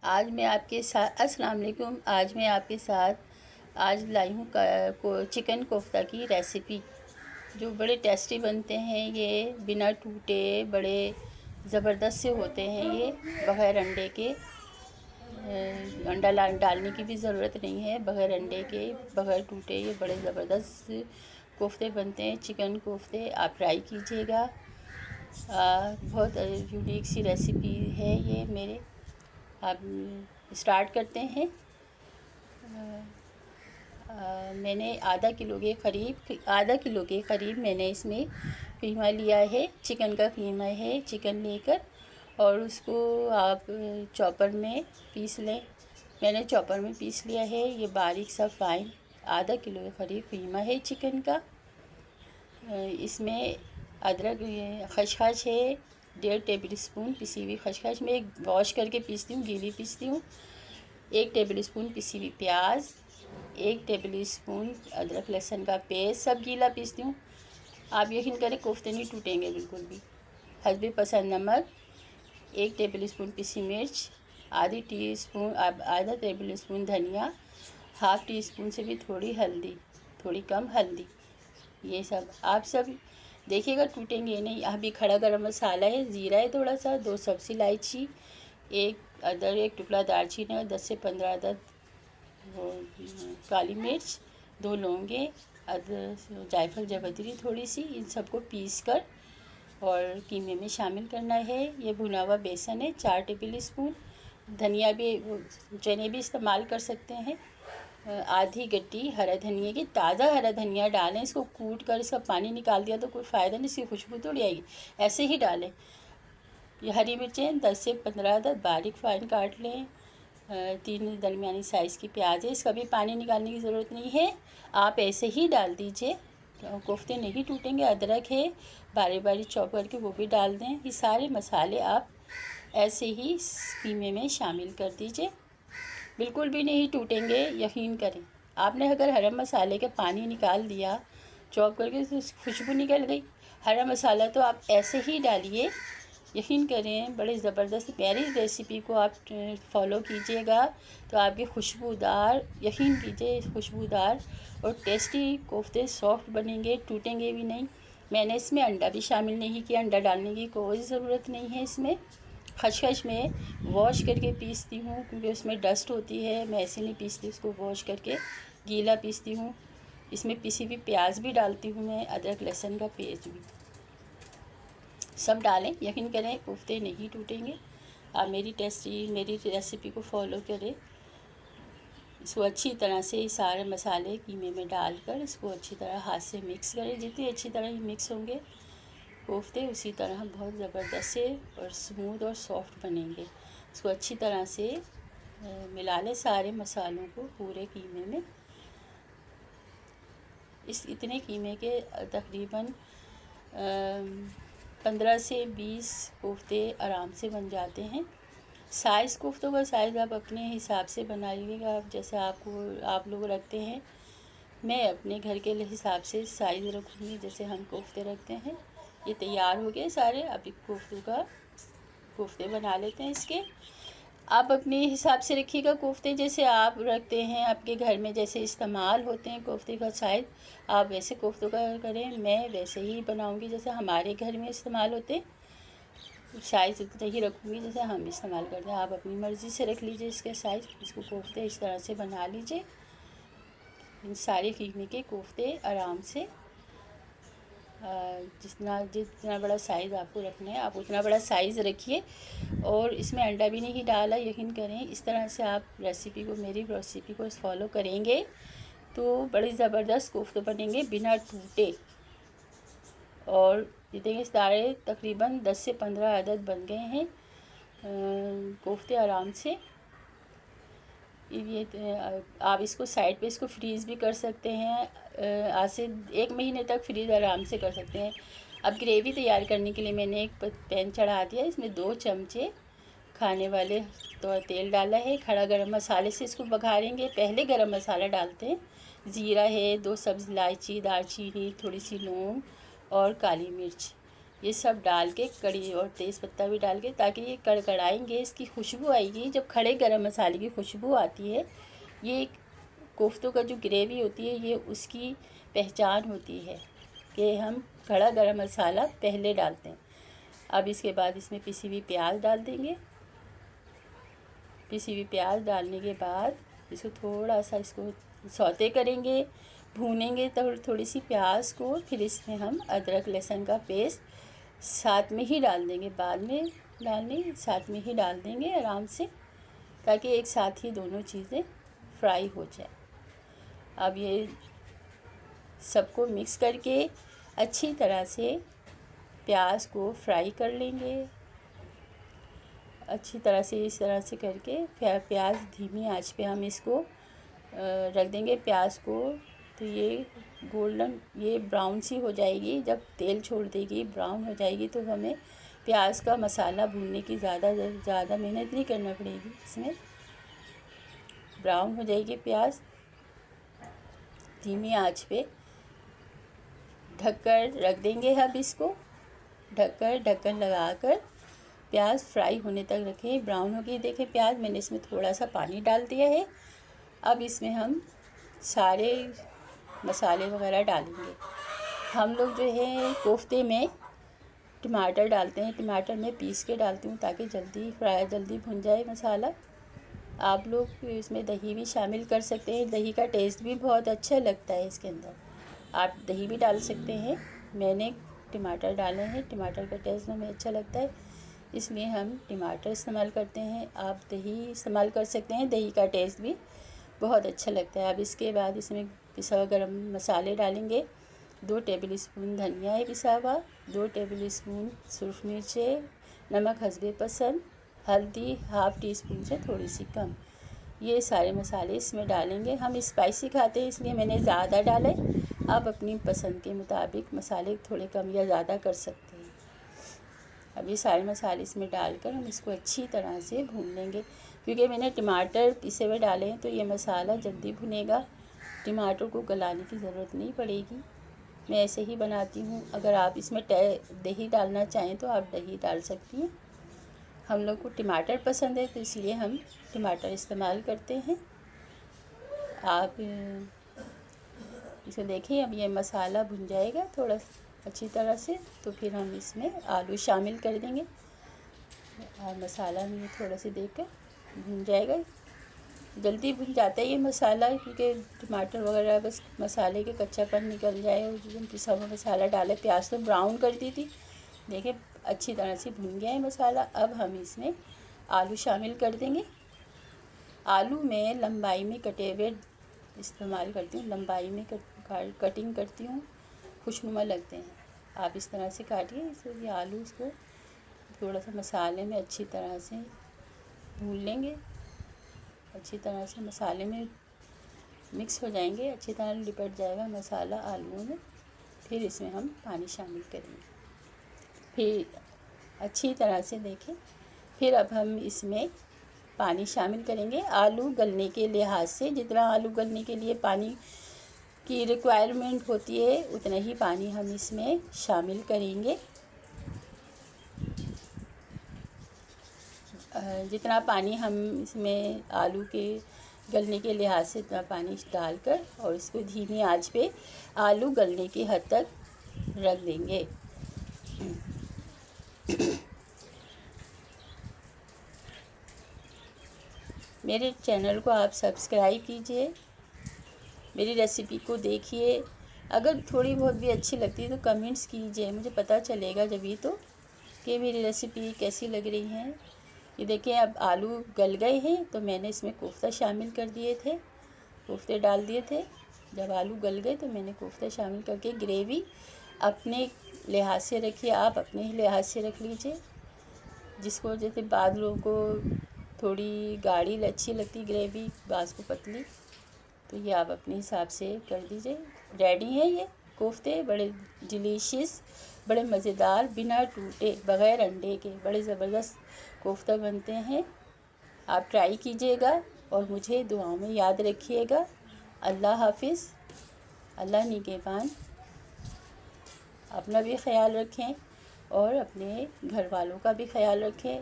आज मैं आपके साथ अस्सलाम वालेकुम। आज मैं आपके साथ आज लाई हूँ चिकन कोफ्ता की रेसिपी, जो बड़े टेस्टी बनते हैं। ये बिना टूटे बड़े ज़बरदस्त से होते हैं। ये बग़ैर अंडे के, अंडा डालने की भी ज़रूरत नहीं है। बग़ैर अंडे के, बग़ैर टूटे ये बड़े ज़बरदस्त कोफ्ते बनते हैं। चिकन कोफ्ते आप ट्राई कीजिएगा। बहुत यूनिक सी रेसिपी है ये मेरे। अब स्टार्ट करते हैं। मैंने आधा किलो के करीब मैंने इसमें कीमा लिया है। चिकन का कीमा है। चिकन लेकर और उसको आप चॉपर में पीस लें। मैंने चॉपर में पीस लिया है। ये बारीक सा फाइन आधा किलो के करीब कीमा है चिकन का। इसमें अदरक खसखस है 1.5 टेबल स्पून पिसी हुई खसखस। मैं वॉश करके पीसती हूँ, गीली पीसती हूँ। 1 टेबल स्पून पिसी हुई प्याज, 1 टेबल स्पून अदरक लहसुन का पेस्ट, सब गीला पीसती हूँ। आप यकीन करें कोफ्ते नहीं टूटेंगे बिल्कुल भी। हस्बे पसंद नमक, 1 टेबल स्पून पिसी मिर्च, आधा टेबल स्पून धनिया, हाफ़ टी स्पून से भी थोड़ी हल्दी, थोड़ी कम हल्दी। ये सब आप सब देखिएगा, टूटेंगे नहीं। अभी खड़ा गरम मसाला है, ज़ीरा है थोड़ा सा, 2 सब्ज़ी इलायची, 1 अदरक, 1 टुकड़ा दालचीनी और 10 से 15 अदद काली मिर्च, 2 लौंगे, जायफल जावित्री थोड़ी सी। इन सबको पीस कर और कीमे में शामिल करना है। ये भुना हुआ बेसन है 4 टेबल स्पून। धनिया भी, चने भी इस्तेमाल कर सकते हैं। आधी गड्डी हरा धनिया की, ताज़ा हरा धनिया डालें। इसको कूट कर इसका पानी निकाल दिया तो कोई फ़ायदा नहीं, इसकी खुशबू थोड़ी आएगी, ऐसे ही डालें। ये हरी मिर्चें 10 से 15 अदद बारीक फाइन काट लें। 3 दरमियानी साइज़ की प्याज है। इसका भी पानी निकालने की ज़रूरत नहीं है, आप ऐसे ही डाल दीजिए, कोफ्ते नहीं टूटेंगे। अदरक है बारीक बारीक चॉप करके, वो भी डाल दें। ये सारे मसाले आप ऐसे ही कीमे में शामिल कर दीजिए, बिल्कुल भी नहीं टूटेंगे, यकीन करें। आपने अगर हरा मसाले का पानी निकाल दिया चॉप करके तो खुशबू निकल गई। हरा मसाला तो आप ऐसे ही डालिए, यकीन करें बड़े ज़बरदस्त मेरी रेसिपी को आप फॉलो कीजिएगा तो आपके खुशबूदार, यकीन कीजिए खुशबूदार और टेस्टी कोफ्ते सॉफ्ट बनेंगे, टूटेंगे भी नहीं। मैंने इसमें अंडा भी शामिल नहीं किया, अंडा डालने की कोई ज़रूरत नहीं है इसमें। खसखस में वॉश करके पीसती हूँ क्योंकि उसमें डस्ट होती है, मैं ऐसे नहीं पीसती, उसको वॉश करके गीला पीसती हूँ। इसमें पिसी हुई प्याज भी डालती हूँ मैं, अदरक लहसुन का पेस्ट भी, सब डालें। यकीन करें कोफ्ते नहीं टूटेंगे। आप मेरी रेसिपी को फॉलो करें। इसको अच्छी तरह से सारे मसाले कीमे में डालकर इसको अच्छी तरह हाथ से मिक्स करें। जितनी अच्छी तरह ये मिक्स होंगे कोफ्ते, उसी तरह बहुत ज़बरदस्त से और स्मूथ और सॉफ्ट बनेंगे। इसको अच्छी तरह से मिला लें सारे मसालों को पूरे कीमे में। इतने कीमे के तकरीबन 15 से 20 कोफ्ते आराम से बन जाते हैं। साइज़ कोफ्तों का साइज़ आप अपने हिसाब से बना लीजिएगा, आप जैसे आप लोग रखते हैं। मैं अपने घर के हिसाब से साइज़ रखूँगी जैसे हम कोफ्ते रखते हैं। ये तैयार हो गए सारे। अभी कोफ्ते बना लेते हैं इसके। आप अपने हिसाब से रखिएगा कोफ्ते, जैसे आप रखते हैं आपके घर में जैसे इस्तेमाल होते हैं कोफ्ते का साइज़, आप वैसे कोफ्तों का करें। मैं वैसे ही बनाऊंगी जैसे हमारे घर में इस्तेमाल होते हैं, साइज़ उतना ही रखूँगी जैसे हम इस्तेमाल करते हैं। आप अपनी मर्ज़ी से रख लीजिए इसके साइज़। इसको कोफ्ते इस तरह से बना लीजिए। इन सारे कीमे के कोफ्ते आराम से जितना बड़ा साइज़ आपको रखना है आप उतना बड़ा साइज़ रखिए। और इसमें अंडा भी नहीं डाला, यकीन करें। इस तरह से आप मेरी रेसिपी को फॉलो करेंगे तो बड़ी ज़बरदस्त कोफ्ते बनेंगे बिना टूटे। और ये देखिए सारे तकरीबन 10 से 15 अदद बन गए हैं कोफ्ते आराम से। ये आप इसको साइड पे इसको फ्रीज़ भी कर सकते हैं। आज से 1 महीने तक फ्रीज़ आराम से कर सकते हैं। अब ग्रेवी तैयार करने के लिए मैंने एक पैन चढ़ा दिया। इसमें 2 चमचे खाने वाले तो तेल डाला है। खड़ा गरम मसाले से इसको बघारेंगे। पहले गरम मसाला डालते हैं। ज़ीरा है, 2 सब्ज़ इलायची, दालचीनी, थोड़ी सी लौंग और काली मिर्च। ये सब डाल के कड़ी और तेज़ पत्ता भी डाल के, ताकि ये कड़कड़ाएंगे, इसकी खुशबू आएगी। जब खड़े गरम मसाले की खुशबू आती है, ये कोफ्तों का जो ग्रेवी होती है, ये उसकी पहचान होती है कि हम खड़ा गरम मसाला पहले डालते हैं। अब इसके बाद इसमें पिसी हुई प्याज डाल देंगे। पिसी हुई प्याज डालने के बाद इसको थोड़ा सा इसको सौते करेंगे, भूनेंगे तो थोड़ी सी प्याज को। फिर इसमें हम अदरक लहसुन का पेस्ट साथ में ही डाल देंगे, बाद में डालने, साथ में ही डाल देंगे आराम से, ताकि एक साथ ही दोनों चीज़ें फ्राई हो जाए। अब ये सबको मिक्स करके अच्छी तरह से प्याज को फ्राई कर लेंगे। अच्छी तरह से इस तरह से करके प्याज धीमी आंच पे हम इसको रख देंगे प्याज को। तो ये गोल्डन, ये ब्राउन सी हो जाएगी। जब तेल छोड़ देगी, ब्राउन हो जाएगी, तो हमें प्याज का मसाला भूनने की ज़्यादा मेहनत नहीं करना पड़ेगी। इसमें ब्राउन हो जाएगी प्याज, धीमी आंच पे ढककर रख देंगे। अब इसको ढक्कन लगाकर प्याज फ्राई होने तक रखें। ब्राउन हो गई देखें प्याज, मैंने इसमें थोड़ा सा पानी डाल दिया है। अब इसमें हम सारे मसाले वगैरह डालेंगे। हम लोग जो है कोफ्ते में टमाटर डालते हैं, टमाटर मैं पीस के डालती हूँ ताकि जल्दी भुन जाए मसाला। आप लोग इसमें दही भी शामिल कर सकते हैं, दही का टेस्ट भी बहुत अच्छा लगता है इसके अंदर। आप दही भी डाल सकते हैं। मैंने टमाटर डाले हैं, टमाटर का टेस्ट हमें अच्छा लगता है, इसलिए हम टमाटर इस्तेमाल करते हैं। आप दही इस्तेमाल कर सकते हैं, दही का टेस्ट भी बहुत अच्छा लगता है। अब इसके बाद इसमें पिसा हुआ गरम मसाले डालेंगे। 2 टेबल स्पून धनिया है पिसा हुआ, 2 टेबल स्पून सूरख मिर्चें, नमक हस्बे पसंद, हल्दी हाफ़ टी स्पून से थोड़ी सी कम। ये सारे मसाले इसमें डालेंगे। हम स्पाइसी खाते हैं इसलिए मैंने ज़्यादा डाले। आप अपनी पसंद के मुताबिक मसाले थोड़े कम या ज़्यादा कर सकते हैं। अब ये सारे मसाले इसमें डालकर हम इसको अच्छी तरह से भून लेंगे। क्योंकि मैंने टमाटर पिसे हुए डाले हैं, तो ये मसाला जल्दी भुनेगा, टमाटर को गलाने की ज़रूरत नहीं पड़ेगी। मैं ऐसे ही बनाती हूँ। अगर आप इसमें दही डालना चाहें तो आप दही डाल सकती हैं। हम लोग को टमाटर पसंद है, तो इसलिए हम टमाटर इस्तेमाल करते हैं। आप इसे देखिए, अब ये मसाला भुन जाएगा थोड़ा अच्छी तरह से, तो फिर हम इसमें आलू शामिल कर देंगे। और मसाला में थोड़ा सा देकर भुन जाएगा, जल्दी भुन जाता है ये मसाला, क्योंकि टमाटर वगैरह बस मसाले के कच्चापन निकल जाए। और जो पिसा हुआ मसाला डाले, प्याज तो ब्राउन कर दी थी, देखिए अच्छी तरह से भुन गया है मसाला। अब हम इसमें आलू शामिल कर देंगे। आलू में लंबाई में कटे हुए इस्तेमाल करती हूँ, लंबाई में कटिंग करती हूँ, खुशनुमा लगते हैं। आप इस तरह से काटिए। इसलिए आलू इसको थोड़ा सा मसाले में अच्छी तरह से भून लेंगे, अच्छी तरह से मसाले में मिक्स हो जाएंगे, अच्छी तरह लिपट जाएगा मसाला आलूओं में। फिर इसमें हम पानी शामिल करेंगे, फिर अच्छी तरह से देखें। फिर अब हम इसमें पानी शामिल करेंगे आलू गलने के लिहाज से। जितना आलू गलने के लिए पानी की रिक्वायरमेंट होती है, उतना ही पानी हम इसमें शामिल करेंगे। जितना पानी हम इसमें आलू के गलने के लिहाज से इतना पानी डालकर, और इसको धीमी आंच पे आलू गलने की हद तक रख देंगे। मेरे चैनल को आप सब्सक्राइब कीजिए, मेरी रेसिपी को देखिए। अगर थोड़ी बहुत भी अच्छी लगती है तो कमेंट्स कीजिए, मुझे पता चलेगा जब ही तो कि मेरी रेसिपी कैसी लग रही है। ये देखिए, अब आलू गल गए हैं, तो मैंने इसमें कोफ्ता शामिल कर दिए थे, कोफ्ते डाल दिए थे। जब आलू गल गए तो मैंने कोफ्ता शामिल करके, ग्रेवी अपने लिहाज से रखिए, आप अपने ही लिहाज से रख लीजिए। जिसको जैसे बाद लोगों को थोड़ी गाढ़ी अच्छी लगती ग्रेवी, बाज़ को पतली, तो ये आप अपने हिसाब से कर दीजिए। रेडी है ये कोफ्ते, बड़े डिलीशियस, बड़े मज़ेदार, बिना टूटे, बग़ैर अंडे के बड़े ज़बरदस्त कोफ्ता बनते हैं। आप ट्राई कीजिएगा और मुझे दुआओं में याद रखिएगा। अल्लाह हाफिज़, अल्लाह निगहबान। अपना भी ख्याल रखें। और अपने घर वालों का भी ख्याल रखें,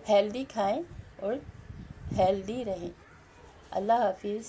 हेल्दी खाएं और हेल्दी रहें। अल्लाह हाफिज़।